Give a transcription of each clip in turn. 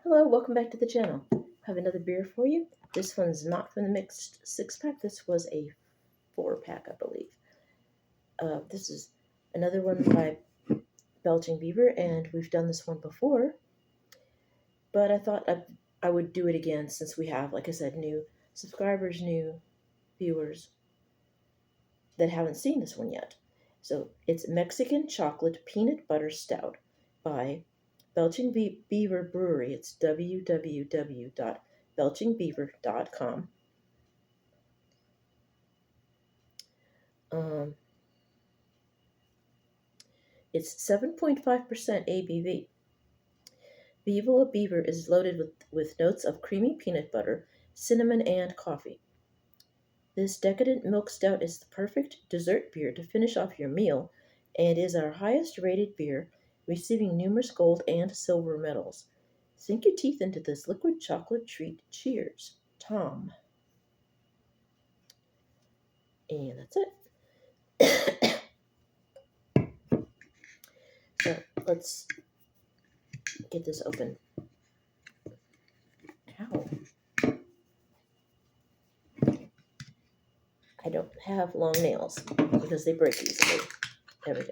Hello, welcome back to the channel. I have another beer for you. This one's not from the mixed six-pack. This was a four-pack, I believe. This is another one by Belching Beaver, and we've done this one before. But I thought I would do it again since we have, like I said, new subscribers, new viewers that haven't seen this one yet. So it's Mexican Chocolate Peanut Butter Stout by Belching Beaver Brewery. It's www.belchingbeaver.com. It's 7.5% ABV. Viva Beaver is loaded with notes of creamy peanut butter, cinnamon, and coffee. This decadent milk stout is the perfect dessert beer to finish off your meal and is our highest rated beer, receiving numerous gold and silver medals. Sink your teeth into this liquid chocolate treat. Cheers, Tom. And that's it. So let's get this open. Ow. I don't have long nails because they break easily. There we go.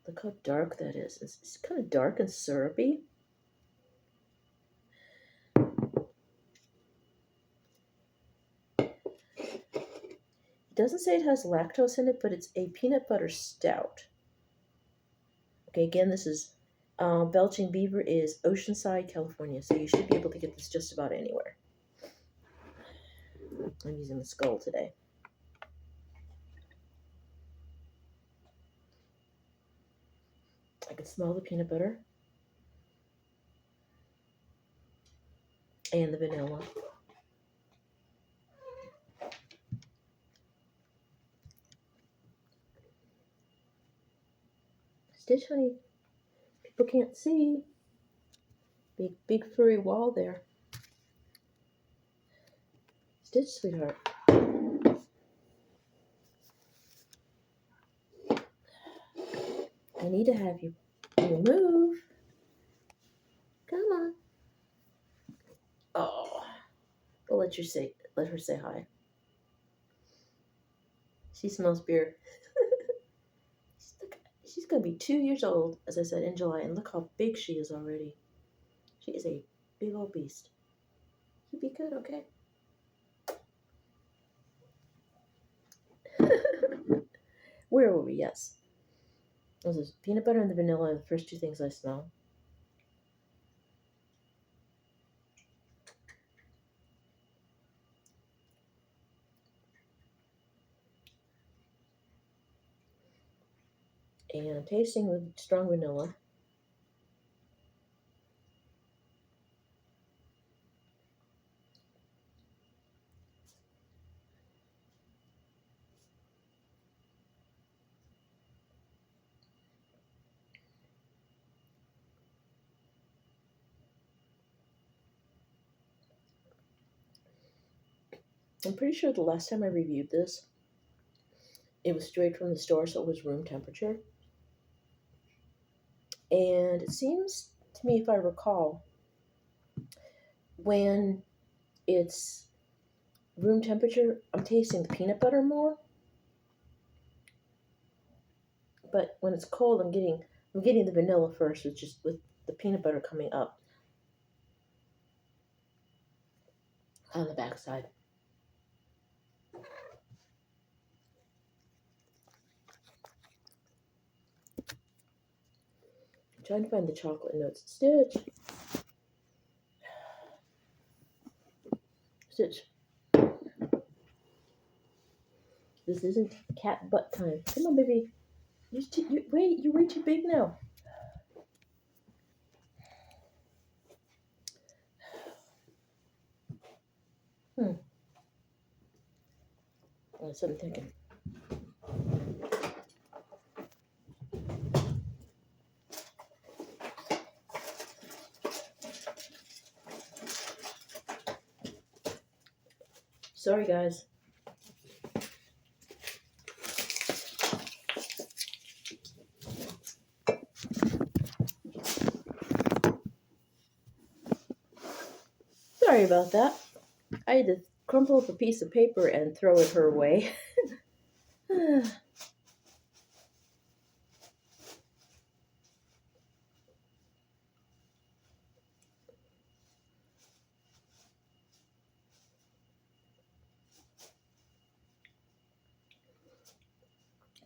Look how dark that is. It's kind of dark and syrupy. It doesn't say it has lactose in it, but it's a peanut butter stout. Okay, again, this is Belching Beaver is Oceanside, California, so you should be able to get this just about anywhere. I'm using the skull today. I can smell the peanut butter and the vanilla. Stitch, honey. People can't see. Big furry wall there. Stitch, sweetheart. I need to have you move. Come on. Oh, I'll let her say hi. She smells beer. She's gonna be 2 years old, as I said, in July, and look how big she is already. She is a big old beast. You be good, okay? Where were we? Yes. Those are peanut butter and the vanilla are the first two things I smell. And I'm tasting the strong vanilla. I'm pretty sure the last time I reviewed this, it was straight from the store, so it was room temperature. And it seems to me, if I recall, when it's room temperature, I'm tasting the peanut butter more. But when it's cold, I'm getting the vanilla first, with the peanut butter coming up on the backside. I'm trying to find the chocolate notes. Stitch. This isn't cat butt time. Come on, baby. You're way too big now. That's what I'm thinking. Sorry, guys. Sorry about that. I had to crumple up a piece of paper and throw it her way.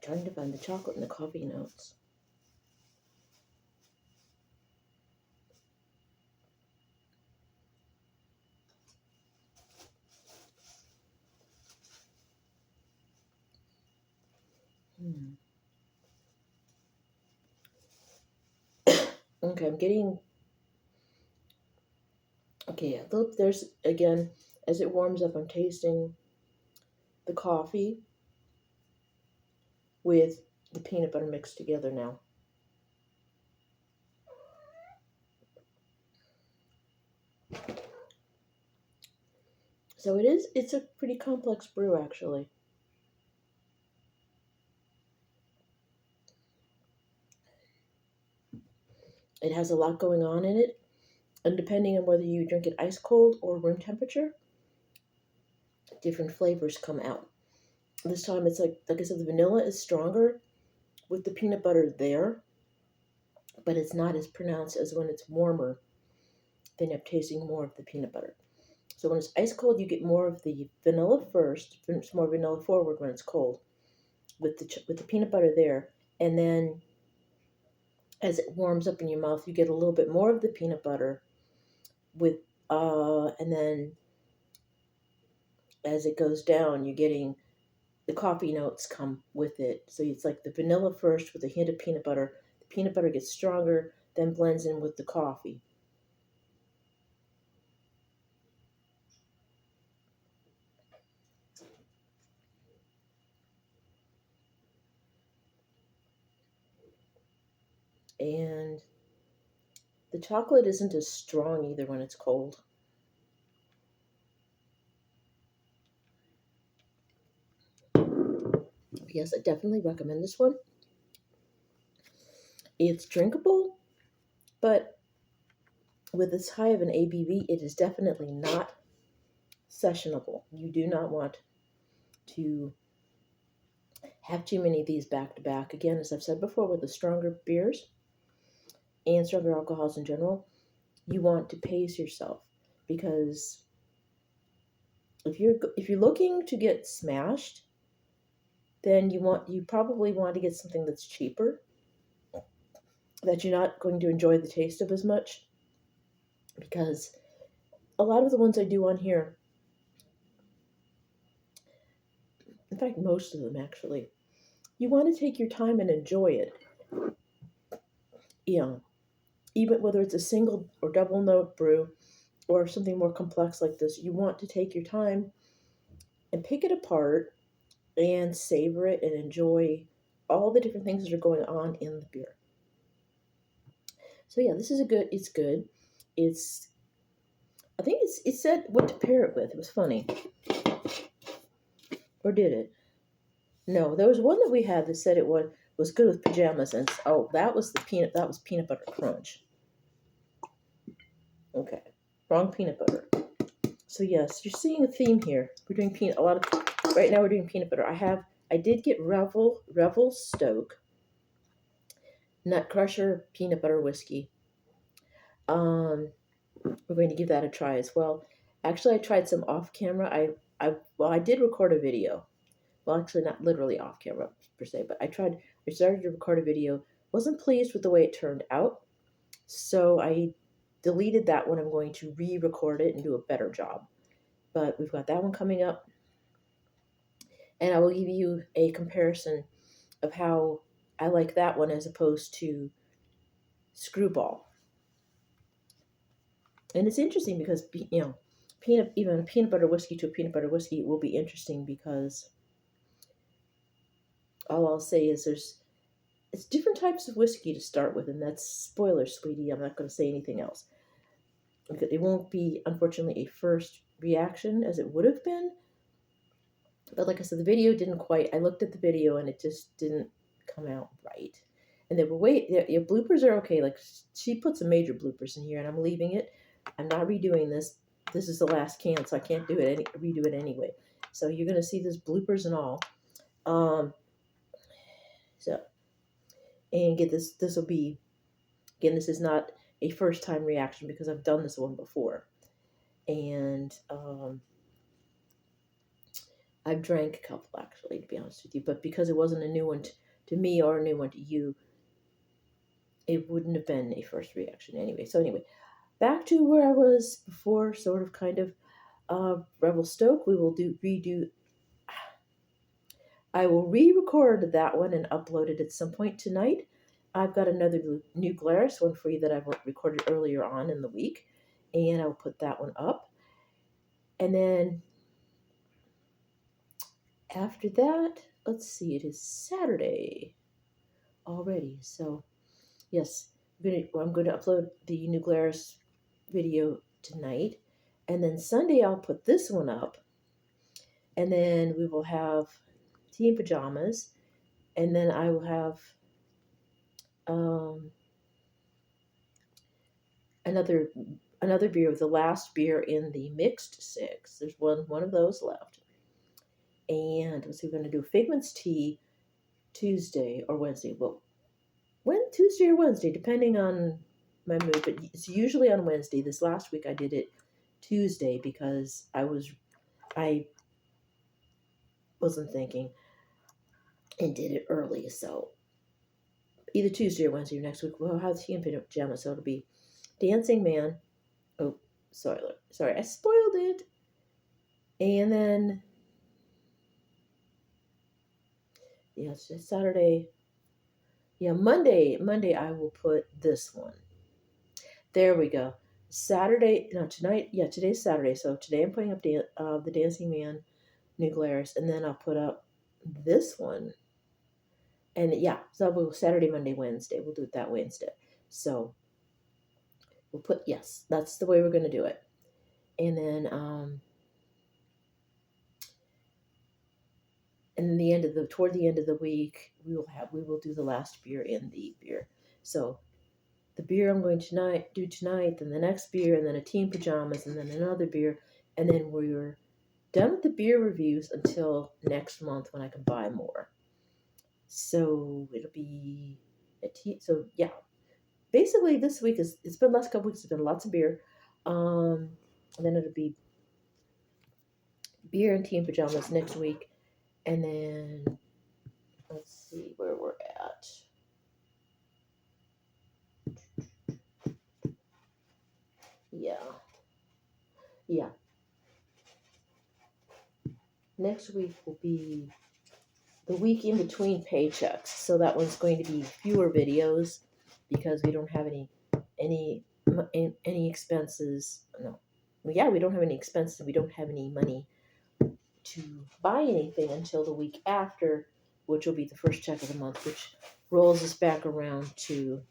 Trying to find the chocolate and the coffee notes. Okay, I'm getting. Okay, yeah, look, there's again, as it warms up, I'm tasting the coffee with the peanut butter mixed together now. So it's a pretty complex brew actually. It has a lot going on in it, and depending on whether you drink it ice cold or room temperature, different flavors come out. This time it's like I said, the vanilla is stronger with the peanut butter there, but it's not as pronounced as when it's warmer. Then you're tasting more of the peanut butter. So when it's ice cold, you get more of the vanilla first. It's more vanilla forward when it's cold, with the peanut butter there, and then as it warms up in your mouth, you get a little bit more of the peanut butter with and then as it goes down, you're getting the coffee notes come with it. So it's like the vanilla first with a hint of peanut butter. The peanut butter gets stronger, then blends in with the coffee. And the chocolate isn't as strong either when it's cold. Yes, I definitely recommend this one. It's drinkable, but with this high of an ABV, it is definitely not sessionable. You do not want to have too many of these back to back. Again, as I've said before, with the stronger beers and stronger alcohols in general, you want to pace yourself, because if you're looking to get smashed, then you probably want to get something that's cheaper, that you're not going to enjoy the taste of as much, because a lot of the ones I do on here, in fact most of them actually, you want to take your time and enjoy it. You know, even whether it's a single or double note brew or something more complex like this, you want to take your time and pick it apart and savor it and enjoy all the different things that are going on in the beer. So yeah, this is it's good. It's, I think it said what to pair it with. It was funny. Or did it? No, there was one that we had that said it was good with pajamas, and oh, that was peanut butter crunch. Okay, wrong peanut butter. So yes, you're seeing a theme here. We're doing peanut a lot of right now. We're doing peanut butter. I did get Revel Stoke Nut Crusher peanut butter whiskey. We're going to give that a try as well. Actually, I tried some off camera. I did record a video. Well, actually, not literally off camera per se, but I started to record a video. Wasn't pleased with the way it turned out, so I deleted that one. I'm going to re-record it and do a better job. But we've got that one coming up, and I will give you a comparison of how I like that one as opposed to Screwball. And it's interesting because even a peanut butter whiskey to a peanut butter whiskey will be interesting, because all I'll say is it's different types of whiskey to start with, and that's spoiler, sweetie. I'm not going to say anything else. It won't be, unfortunately, a first reaction as it would have been. But like I said, the video didn't quite. I looked at the video and it just didn't come out right. And your bloopers are okay. Like, she put some major bloopers in here, and I'm leaving it. I'm not redoing this. this is the last can, so I can't redo it anyway. So you're gonna see this bloopers and all. Um, so and get this. This will be again. This is not a first time reaction because I've done this one before, and I've drank a couple actually, to be honest with you. But because it wasn't a new one to me or a new one to you, it wouldn't have been a first reaction anyway. So anyway, back to where I was before, sort of, kind of. Rebel Stoke. We will redo. I will re-record that one and upload it at some point tonight. I've got another New Glarus one for you that I've recorded earlier on in the week, and I'll put that one up. And then after that, let's see, it is Saturday already. So yes, I'm going to upload the New Glarus video tonight, and then Sunday I'll put this one up, and then we will have tea and pajamas, and then I will have another beer, the last beer in the mixed six. There's one of those left, and let's see, we're going to do Figment's tea Tuesday or Wednesday. Well, when Tuesday or Wednesday, depending on my mood, but it's usually on Wednesday. This last week I did it Tuesday because I wasn't thinking and did it early. So either Tuesday or Wednesday next week we'll have tea and pajamas. So it'll be Dancing Man. Oh, sorry, I spoiled it. And then yes, Saturday. Yeah, Monday I will put this one. There we go. Saturday, no, tonight, yeah, today's Saturday. So today I'm putting up the Dancing Man New Glarus, and then I'll put up this one. And yeah, so we'll Saturday, Monday, Wednesday. We'll do it that way instead. So we'll put, yes, that's the way we're going to do it. And then, and then toward the end of the week, we will do the last beer in the beer. So the beer I'm going to do tonight, then the next beer, and then a tea and pajamas, and then another beer, and then we're done with the beer reviews until next month when I can buy more. So it'll be a tea. So yeah, basically this week it's been last couple weeks. It's been lots of beer, and then it'll be beer and tea and pajamas next week, and then let's see where we're at. Yeah. Next week will be the week in between paychecks, so that one's going to be fewer videos because we don't have any expenses. No, yeah, we don't have any expenses. We don't have any money to buy anything until the week after, which will be the first check of the month, which rolls us back around to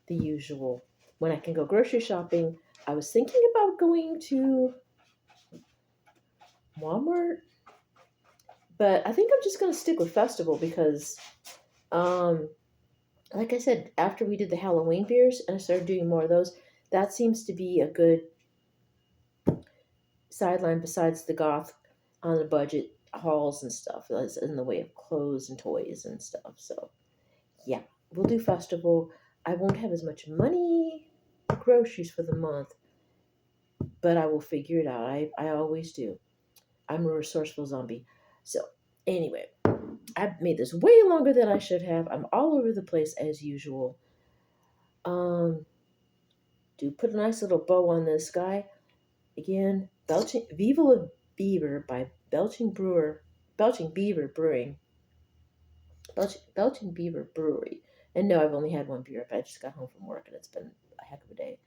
the usual when I can go grocery shopping. I was thinking about going to Walmart, but I think I'm just going to stick with Festival because like I said, after we did the Halloween beers and I started doing more of those, that seems to be a good sideline besides the goth on the budget hauls and stuff, as in the way of clothes and toys and stuff. So yeah, we'll do Festival. I won't have as much money for groceries for the month, but I will figure it out. I always do. I'm a resourceful zombie. So anyway, I've made this way longer than I should have. I'm all over the place as usual. Do put a nice little bow on this guy. Again, Viva Beaver by Belching Beaver Brewing. Belching Beaver Brewery. And no, I've only had one beer up. I just got home from work and it's been a heck of a day.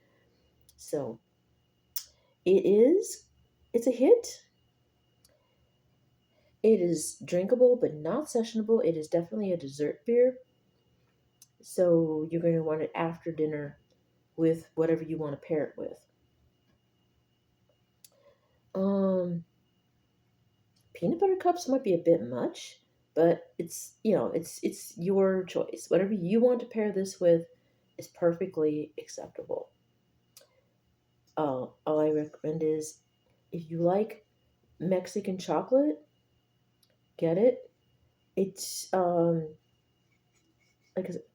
So it's a hit. It is drinkable but not sessionable. It is definitely a dessert beer. So you're going to want it after dinner with whatever you want to pair it with. Peanut butter cups might be a bit much, but it's your choice. Whatever you want to pair this with is perfectly acceptable. All I recommend is if you like Mexican chocolate, get it. It's like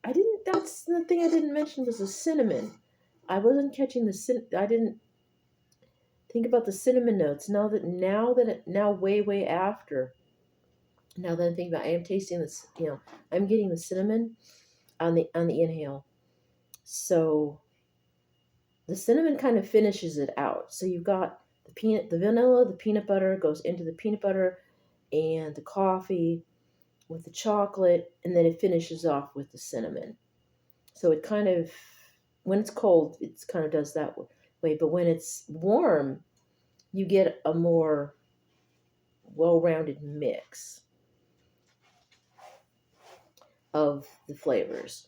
I didn't. That's the thing I didn't mention was the cinnamon. I wasn't catching I didn't think about the cinnamon notes. Now way after. Now that I'm thinking about, it, I am tasting this. I'm getting the cinnamon on the inhale. So the cinnamon kind of finishes it out. So you've got the vanilla, the peanut butter goes into the peanut butter and the coffee with the chocolate, and then it finishes off with the cinnamon. So it kind of, when it's cold, it kind of does that way. But when it's warm, you get a more well-rounded mix of the flavors.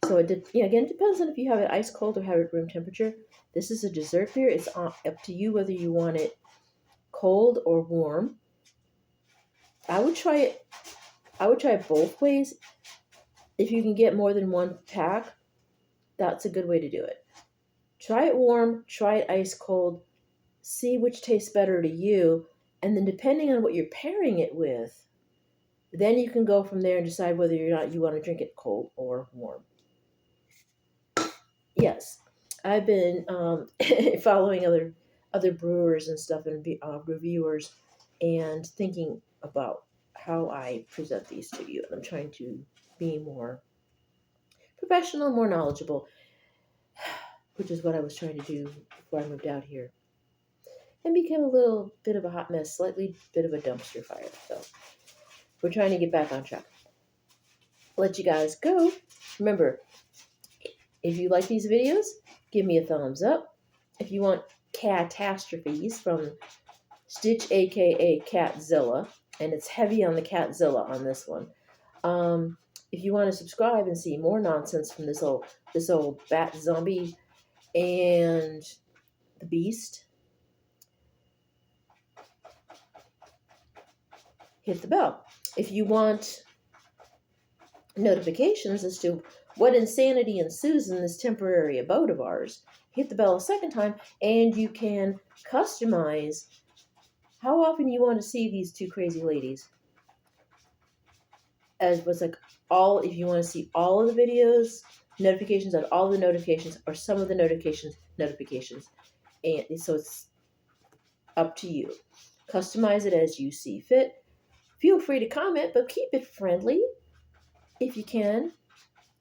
So again, it depends on if you have it ice cold or have it room temperature. This is a dessert beer. It's up to you whether you want it cold or warm. I would try it. I would try it both ways. If you can get more than one pack, that's a good way to do it. Try it warm, try it ice cold, see which tastes better to you, and then depending on what you're pairing it with, then you can go from there and decide whether or not you want to drink it cold or warm. Yes, I've been following other brewers and stuff and reviewers, and thinking about how I present these to you. And I'm trying to be more professional, more knowledgeable, which is what I was trying to do before I moved out here, and became a little bit of a hot mess, slightly bit of a dumpster fire. So we're trying to get back on track. Let you guys go. Remember, if you like these videos, give me a thumbs up. If you want catastrophes from Stitch, aka Catzilla, and it's heavy on the Catzilla on this one. If you want to subscribe and see more nonsense from this old bat zombie and the beast, hit the bell. If you want notifications as to what insanity ensues in this temporary abode of ours, hit the bell a second time, and you can customize how often you want to see these two crazy ladies. As was like if you want to see all of the videos, notifications on all the notifications, or some of the notifications. And so it's up to you. Customize it as you see fit. Feel free to comment, but keep it friendly if you can.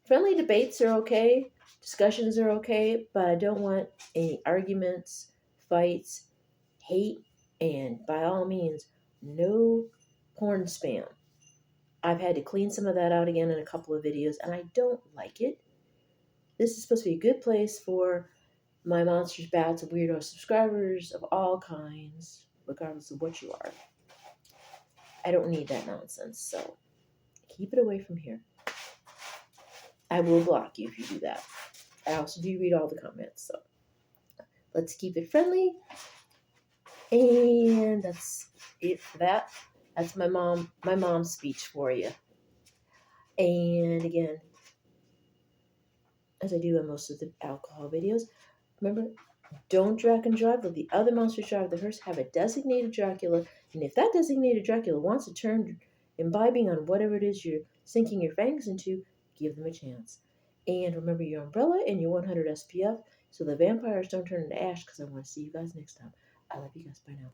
Friendly debates are okay, discussions are okay, but I don't want any arguments, fights, hate, and by all means, no porn spam. I've had to clean some of that out again in a couple of videos, and I don't like it. This is supposed to be a good place for my monsters, bats, and weirdo subscribers of all kinds, regardless of what you are. I don't need that nonsense, so keep it away from here. I will block you if you do that. I also do read all the comments, so let's keep it friendly. And that's it for that. That's my mom's speech for you. And again, as I do in most of the alcohol videos, remember, don't drag and drive. Let the other monsters drive the hearse. Have a designated Dracula. And if that designated Dracula wants to turn imbibing on whatever it is you're sinking your fangs into, give them a chance. And remember your umbrella and your 100 SPF so the vampires don't turn into ash, because I want to see you guys next time. I love you guys. Bye now.